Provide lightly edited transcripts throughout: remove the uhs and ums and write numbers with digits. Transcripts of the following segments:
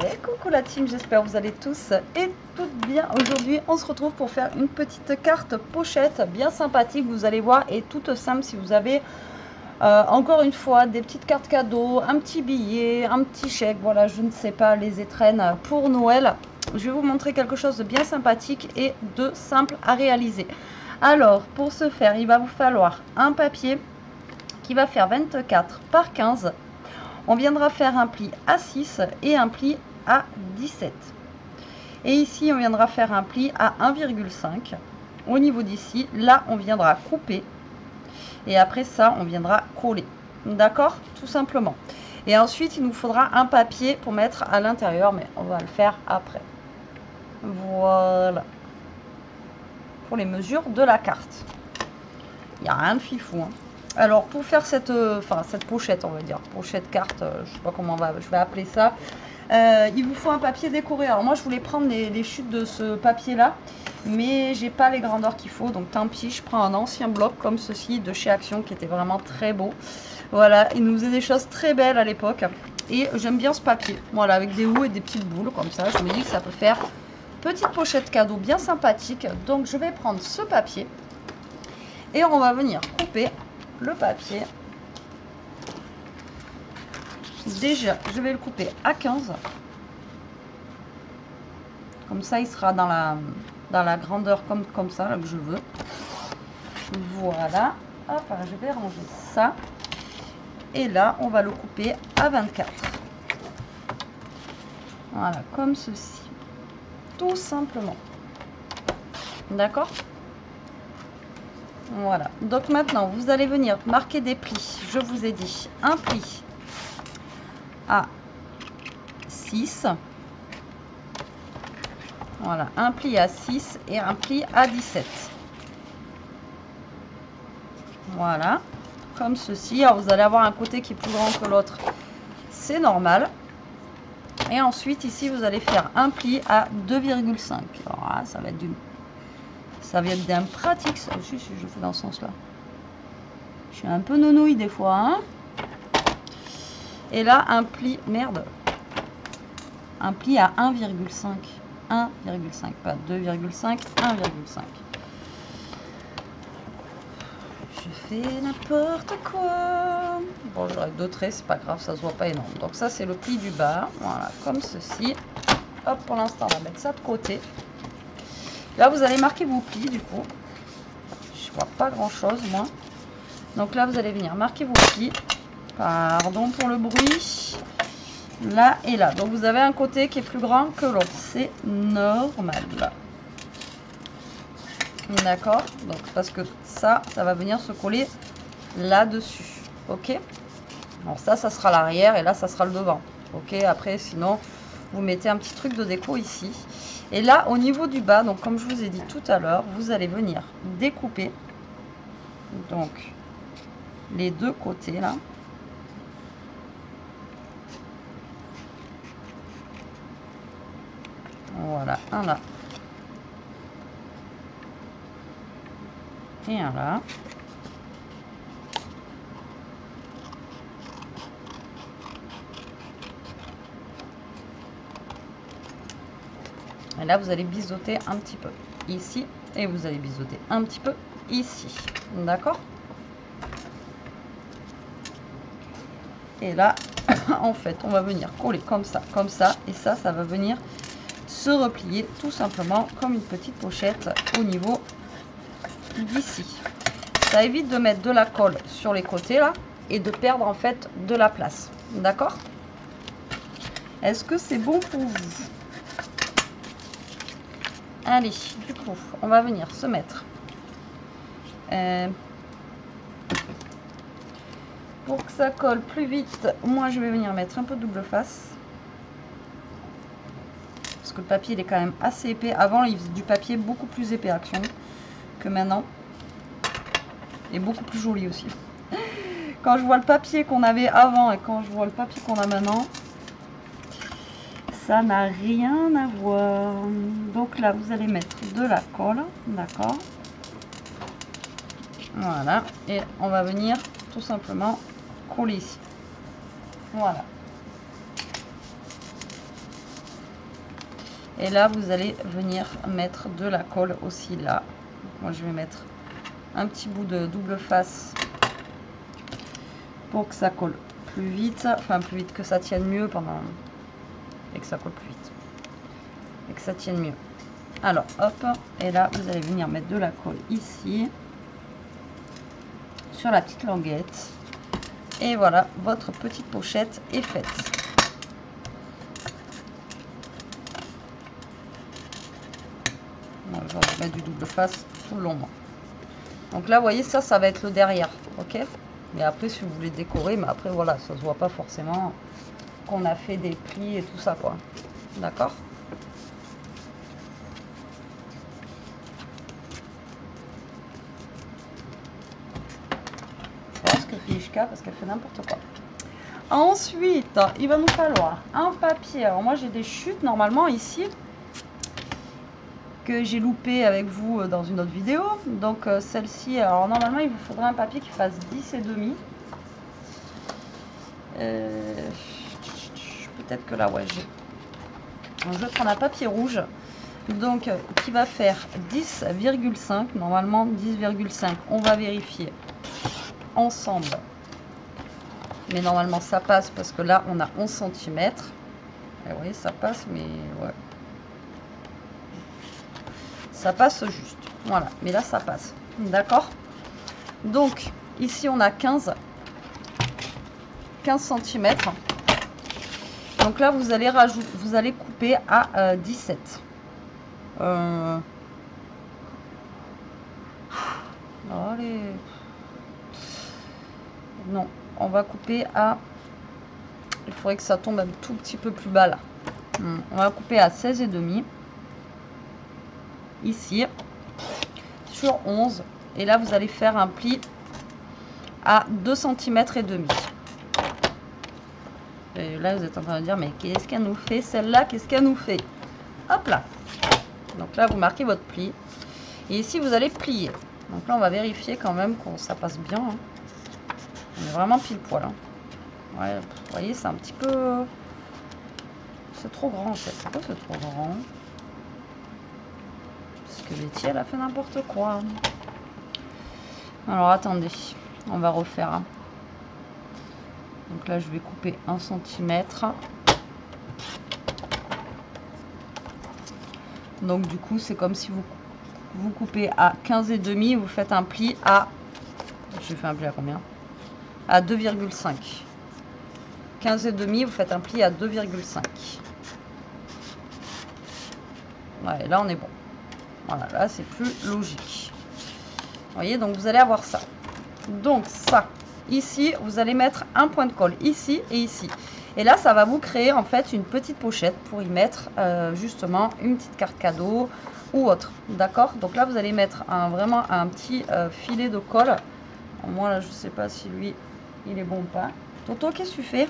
Et coucou la team, j'espère que vous allez tous et toutes bien. Aujourd'hui, on se retrouve pour faire une petite carte pochette bien sympathique, vous allez voir, et toute simple. Si vous avez encore une fois des petites cartes cadeaux, un petit billet, un petit chèque, voilà, je ne sais pas, les étrennes pour Noël, je vais vous montrer quelque chose de bien sympathique et de simple à réaliser. Alors, pour ce faire, il va vous falloir un papier qui va faire 24 par 15. On viendra faire un pli à 6 et un pli à 17. Et ici, on viendra faire un pli à 1,5. Au niveau d'ici, là, on viendra couper. Et après ça, on viendra coller. D'accord? Tout simplement. Et ensuite, il nous faudra un papier pour mettre à l'intérieur, mais on va le faire après. Voilà. Pour les mesures de la carte. Il n'y a rien de fifou, hein. Alors, pour faire cette pochette, on va dire, pochette carte, je sais pas comment je vais appeler ça, il vous faut un papier décoré. Alors moi, je voulais prendre les chutes de ce papier-là, mais j'ai pas les grandeurs qu'il faut, donc tant pis, je prends un ancien bloc comme ceci de chez Action qui était vraiment très beau. Voilà, il nous faisait des choses très belles à l'époque, et j'aime bien ce papier. Voilà, avec des houes et des petites boules comme ça, je me dis que ça peut faire petite pochette cadeau bien sympathique. Donc je vais prendre ce papier et on va venir couper le papier. Déjà, je vais le couper à 15. Comme ça, il sera dans la grandeur comme ça, là, que je veux. Voilà. Hop, je vais ranger ça. Et là, on va le couper à 24. Voilà, comme ceci. Tout simplement. D'accord ? Voilà. Donc maintenant, vous allez venir marquer des plis. Je vous ai dit un pli à 6. Voilà, un pli à 6 et un pli à 17. Voilà, comme ceci. Alors, vous allez avoir un côté qui est plus grand que l'autre. C'est normal. Et ensuite, ici, vous allez faire un pli à 2,5. Alors là, ça va être d'un pratique. Ça aussi, si je fais dans ce sens-là. Je suis un peu nounouille des fois, hein. Et là, un pli, merde. Un pli à 1,5. 1,5, pas 2,5, 1,5. Je fais n'importe quoi. Bon, j'aurai deux traits, c'est pas grave, ça se voit pas énorme. Donc ça, c'est le pli du bas. Voilà, comme ceci. Hop, pour l'instant, on va mettre ça de côté. Là, vous allez marquer vos plis, du coup. Je vois pas grand-chose, moi. Donc là, vous allez venir marquer vos plis. Pardon pour le bruit. Là et là. Donc vous avez un côté qui est plus grand que l'autre. C'est normal. D'accord? Donc parce que ça va venir se coller là-dessus. Ok? Alors ça sera l'arrière et là, ça sera le devant. Ok? Après, sinon, vous mettez un petit truc de déco ici. Et là, au niveau du bas, donc comme je vous ai dit tout à l'heure, vous allez venir découper. Donc, les deux côtés là. Voilà, un là. Et un là. Et là, vous allez biseauter un petit peu ici. Et vous allez biseauter un petit peu ici. D'accord? Et là, en fait, on va venir coller comme ça. Et ça va venir se replier tout simplement comme une petite pochette au niveau d'ici. Ça évite de mettre de la colle sur les côtés là et de perdre en fait de la place. D'accord? Est-ce que c'est bon pour vous? Allez, du coup, on va venir se mettre. Pour que ça colle plus vite, moi je vais venir mettre un peu de double face. Parce que le papier il est quand même assez épais. Avant, il faisait du papier beaucoup plus épais Action que maintenant. Et beaucoup plus joli aussi. Quand je vois le papier qu'on avait avant et quand je vois le papier qu'on a maintenant, ça n'a rien à voir. Donc là, vous allez mettre de la colle, d'accord? Voilà, et on va venir tout simplement coller ici. Voilà. Et là, vous allez venir mettre de la colle aussi là. Moi, je vais mettre un petit bout de double face pour que ça colle plus vite. Enfin, plus vite, que ça tienne mieux pendant... Et que ça colle plus vite. Et que ça tienne mieux. Alors, hop. Et là, vous allez venir mettre de la colle ici. Sur la petite languette. Et voilà, votre petite pochette est faite. Bon, je vais mettre du double face tout le long. Donc là, vous voyez, ça va être le derrière. Ok. Mais après, si vous voulez décorer, mais après, voilà, ça se voit pas forcément qu'on a fait des plis et tout ça, quoi. D'accord. Voilà ce que fait Ishka parce qu'elle fait n'importe quoi. Ensuite, il va nous falloir un papier. Alors moi, j'ai des chutes normalement ici que j'ai loupé avec vous dans une autre vidéo. Donc celle-ci, alors normalement, il vous faudrait un papier qui fasse 10,5. Peut-être que là, ouais, j'ai. Je vais prendre un papier rouge. Donc, qui va faire 10,5. Normalement, 10,5. On va vérifier ensemble. Mais normalement, ça passe parce que là, on a 11 cm. Et vous voyez, ça passe, mais ouais. Ça passe juste. Voilà. Mais là, ça passe. D'accord? Donc, ici, on a 15 cm. Donc là, vous allez rajouter, vous allez couper à 17. Allez. Non, on va couper à... Il faudrait que ça tombe un tout petit peu plus bas là. On va couper à 16,5. Ici. Sur 11. Et là, vous allez faire un pli à 2,5 cm. Et là, vous êtes en train de dire, mais qu'est-ce qu'elle nous fait celle-là? Qu'est-ce qu'elle nous fait? Hop là. Donc là, vous marquez votre pli. Et ici, vous allez plier. Donc là, on va vérifier quand même que ça passe bien. Hein. On est vraiment pile poil. Hein. Ouais, vous voyez, c'est un petit peu... C'est trop grand en fait. Pourquoi c'est trop grand? Parce que Betty, elle a fait n'importe quoi. Alors attendez, on va refaire. Hein. Donc là, je vais couper 1 cm. Donc du coup, c'est comme si vous coupez à 15,5, vous faites un pli à... J'ai fait un pli à combien? À 2,5. 15,5, vous faites un pli à 2,5. Ouais, et là, on est bon. Voilà, là, c'est plus logique. Vous voyez, donc vous allez avoir ça. Donc ça, ici, vous allez mettre un point de colle ici et ici. Et là, ça va vous créer en fait une petite pochette pour y mettre justement une petite carte cadeau ou autre. D'accord? Donc là, vous allez mettre vraiment un petit filet de colle. Alors, moi, là, je sais pas si lui, il est bon ou pas. Toto, qu'est-ce que tu fais?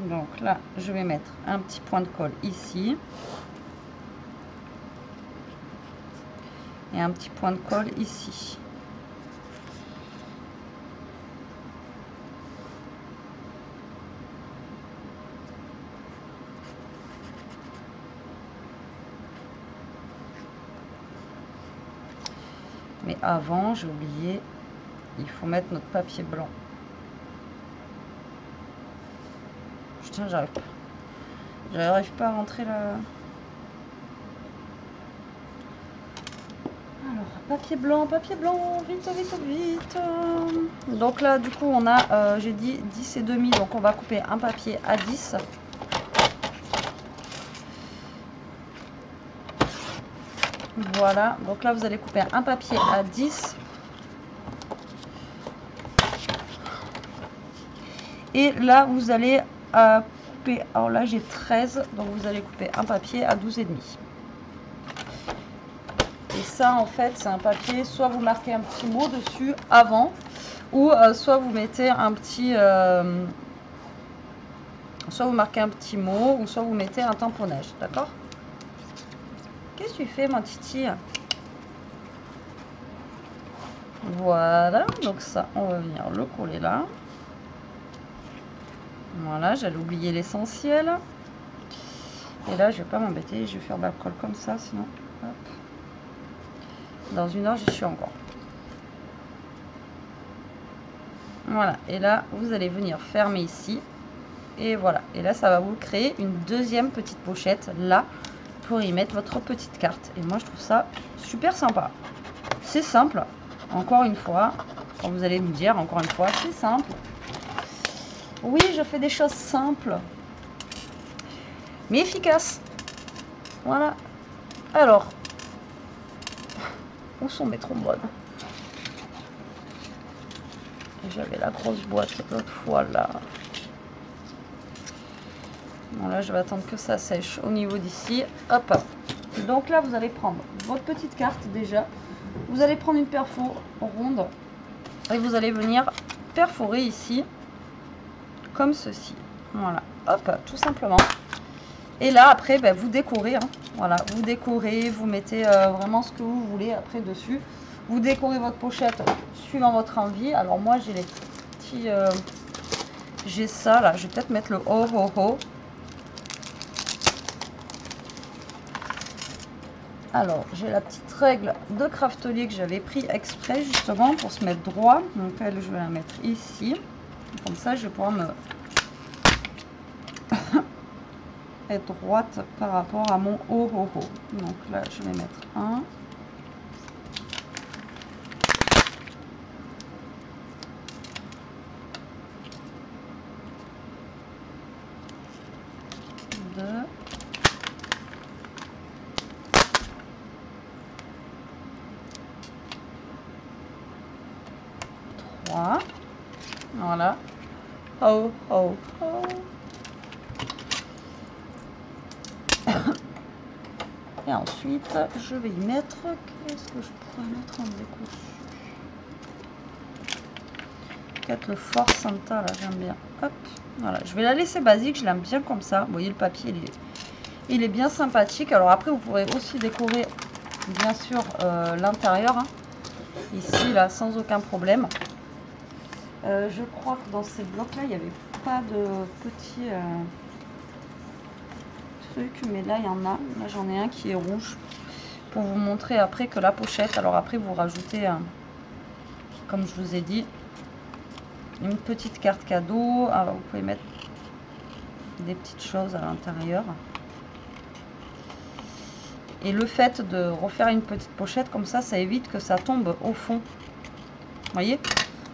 Donc là, je vais mettre un petit point de colle ici. Et un petit point de colle ici. Mais avant, j'ai oublié, il faut mettre notre papier blanc. Putain, j'arrive pas. J'arrive pas à rentrer là. Alors, papier blanc, vite, vite, vite. Donc là, du coup, on a, j'ai dit 10,5, donc on va couper un papier à 10. Voilà, donc là, vous allez couper un papier à 10. Et là, vous allez couper, alors là, j'ai 13, donc vous allez couper un papier à 12,5. Et ça, en fait, c'est un papier, soit vous marquez un petit mot dessus avant, ou soit vous mettez un petit... soit vous marquez un petit mot, ou soit vous mettez un tamponnage, d'accord? Qu'est-ce que tu fais, mon titi? Voilà, donc ça, on va venir le coller là. Voilà, j'allais oublier l'essentiel. Et là, je vais pas m'embêter, je vais faire de la colle comme ça, sinon, hop. Dans une heure, j'y suis encore. Voilà, et là, vous allez venir fermer ici. Et voilà, et là, ça va vous créer une deuxième petite pochette, là, pour y mettre votre petite carte. Et moi, je trouve ça super sympa. C'est simple, encore une fois, quand vous allez me dire, encore une fois, c'est simple. Oui, je fais des choses simples, mais efficaces. Voilà. Alors, où sont mes trombones? J'avais la grosse boîte l'autre fois, là. Bon, là, je vais attendre que ça sèche au niveau d'ici. Hop. Donc là, vous allez prendre votre petite carte déjà. Vous allez prendre une perfo ronde et vous allez venir perforer ici comme ceci. Voilà, hop, tout simplement. Et là, après, ben, vous décorez. Hein. Voilà, vous décorez, vous mettez vraiment ce que vous voulez après dessus. Vous décorez votre pochette suivant votre envie. Alors moi, j'ai les petits... j'ai ça, là. Je vais peut-être mettre le ho ho ho. Alors, j'ai la petite règle de Craftelier que j'avais pris exprès justement pour se mettre droit. Donc elle, je vais la mettre ici. Comme ça, je vais pouvoir me être droite par rapport à mon ho ho ho. Donc là, je vais mettre un. Deux. Trois. Voilà. Ho, ho, ho. Et ensuite, je vais y mettre... Qu'est-ce que je pourrais mettre en déco? Peut-être le Fort Santa, là, j'aime bien. Hop. Voilà. Je vais la laisser basique, je l'aime bien comme ça. Vous voyez, le papier, il est bien sympathique. Alors après, vous pourrez aussi décorer, bien sûr, l'intérieur. Hein. Ici, là, sans aucun problème. Je crois que dans ces blocs-là, il n'y avait pas de petits trucs, mais là, il y en a. Là, j'en ai un qui est rouge pour vous montrer après que la pochette. Alors après, vous rajoutez, comme je vous ai dit, une petite carte cadeau. Alors, vous pouvez mettre des petites choses à l'intérieur. Et le fait de refaire une petite pochette comme ça, ça évite que ça tombe au fond. Vous voyez?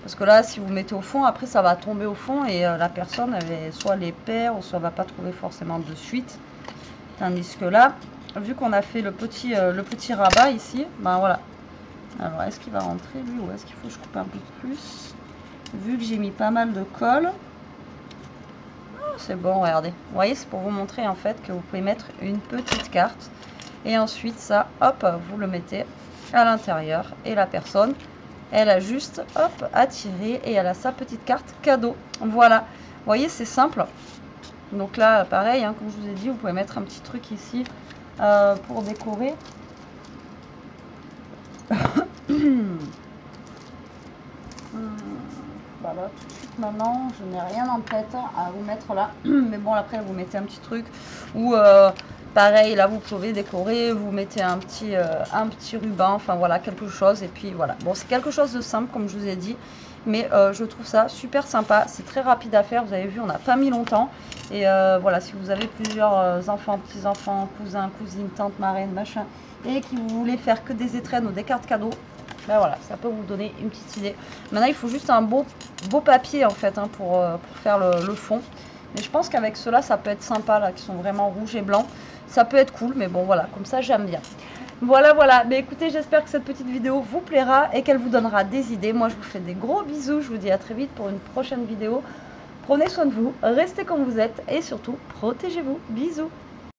Parce que là, si vous mettez au fond, après ça va tomber au fond et la personne, elle, soit les perd ou soit va pas trouver forcément de suite. Tandis que là, vu qu'on a fait le petit rabat ici, ben voilà. Alors, est-ce qu'il va rentrer lui ou est-ce qu'il faut que je coupe un peu plus? Vu que j'ai mis pas mal de colle. Oh, c'est bon, regardez. Vous voyez, c'est pour vous montrer en fait que vous pouvez mettre une petite carte. Et ensuite, ça, hop, vous le mettez à l'intérieur. Et la personne, elle a juste, hop, à tirer et elle a sa petite carte cadeau. Voilà. Vous voyez, c'est simple. Donc là, pareil, hein, comme je vous ai dit, vous pouvez mettre un petit truc ici pour décorer. Voilà, tout de suite maintenant, je n'ai rien en tête à vous mettre là. Mais bon, après, vous mettez un petit truc ou pareil, là, vous pouvez décorer, vous mettez un petit ruban, enfin voilà, quelque chose. Et puis voilà, bon, c'est quelque chose de simple, comme je vous ai dit. Mais je trouve ça super sympa, c'est très rapide à faire, vous avez vu, on n'a pas mis longtemps. Et voilà, si vous avez plusieurs enfants, petits-enfants, cousins, cousines, tantes, marraines, machin, et qui vous voulez faire que des étrennes ou des cartes cadeaux, ben voilà, ça peut vous donner une petite idée. Maintenant, il faut juste un beau papier en fait hein, pour faire le fond. Mais je pense qu'avec ceux-là, ça peut être sympa, là, qui sont vraiment rouges et blancs. Ça peut être cool, mais bon, voilà, comme ça, j'aime bien. Voilà, voilà. Mais écoutez, j'espère que cette petite vidéo vous plaira et qu'elle vous donnera des idées. Moi, je vous fais des gros bisous. Je vous dis à très vite pour une prochaine vidéo. Prenez soin de vous, restez comme vous êtes et surtout, protégez-vous. Bisous.